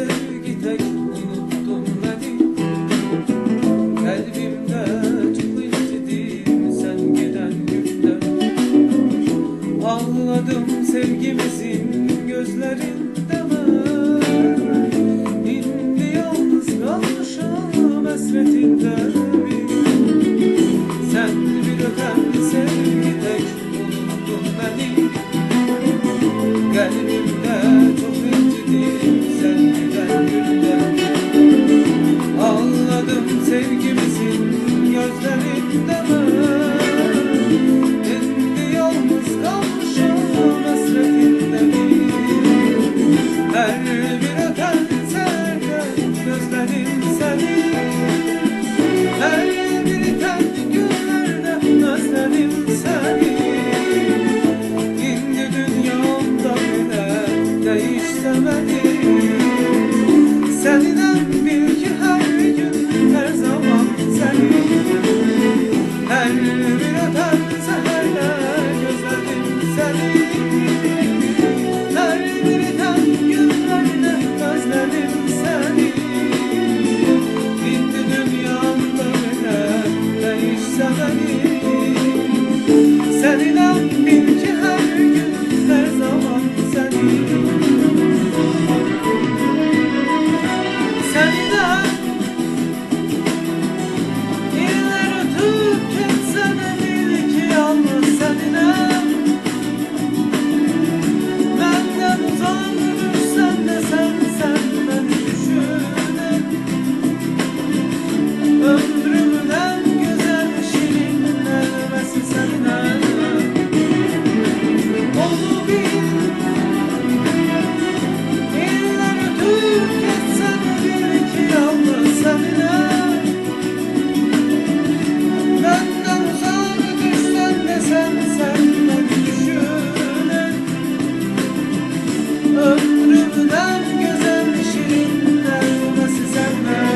sevgi tek unuttun beni. Kalbimde çok incittin sen giden günde. Ağladım sevgimizin gözlerinde ben. İndi yalnız kalmışım hasretinde. Sen bir öten sevgi tek unuttun beni. Kalbimde çok incittin sen giden günde. Ağladım sevgimizin gözlerinde ben. İndi yalnız kalmışım hasretinde bir. Her bir öten sevgi gözlerin seni. Her bir iten günlerde özledim seni. İndi dünyamda bile değişsemedim. Senden bil ki her gün her zaman seni. Her bir öten seherle gözledim seni. Her bir iten günlerde özledim seni. İndi dünyamda bile değişsemedim. Senden bil ki her gün her zaman seni. Senden iller ötüp geçsene bil ki yalnız senden. Benden uzak düşsen de sen beni düşünen. Ömrümün en güzel şirin elbesi senden. Onu bil, iller ötüp geçsene bil ki yalnız seninle. Benden uzak düşsen de sen beni düşünen. Ömrümün en güzel şirin elbesi senden.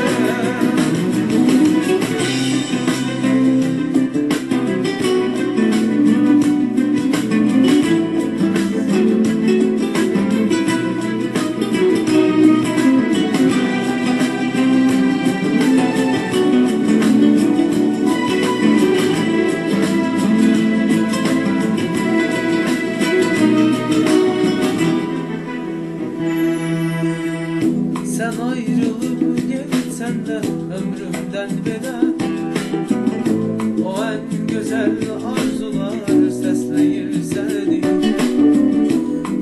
Sen ayrılıp gitsen de ömrümden bedel. O en güzel arzular sesleyir seni.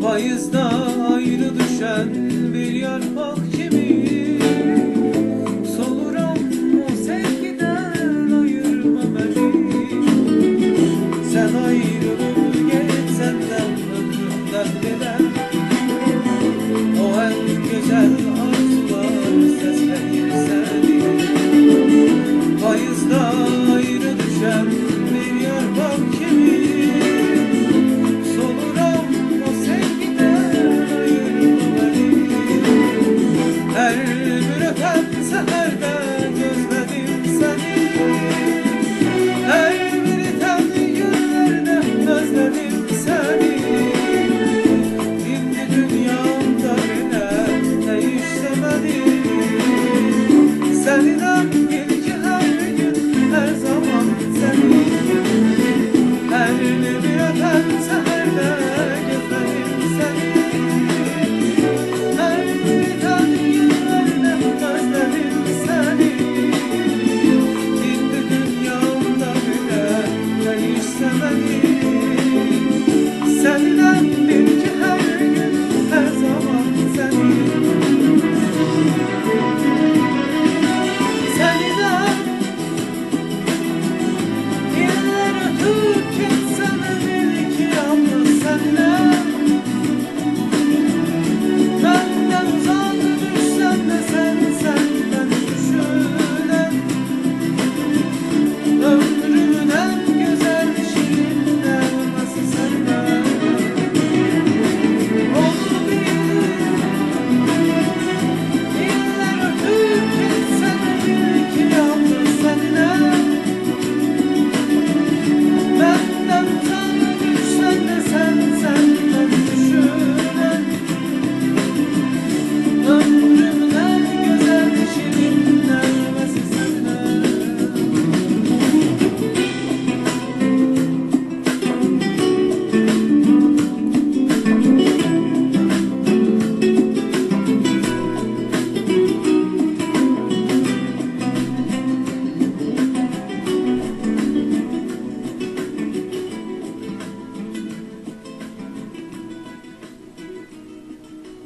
Payızda ayrı düşen bir yarpak kimi. Soluram o sevgiden ayırma beni. Sen ayrılıp gitsen de ömrümden bedel. O en güzel arzular sesleyir seni. Payızda ayrı düşen bir yarpak kimi. Soluram o sevgiden ayırma beni. Her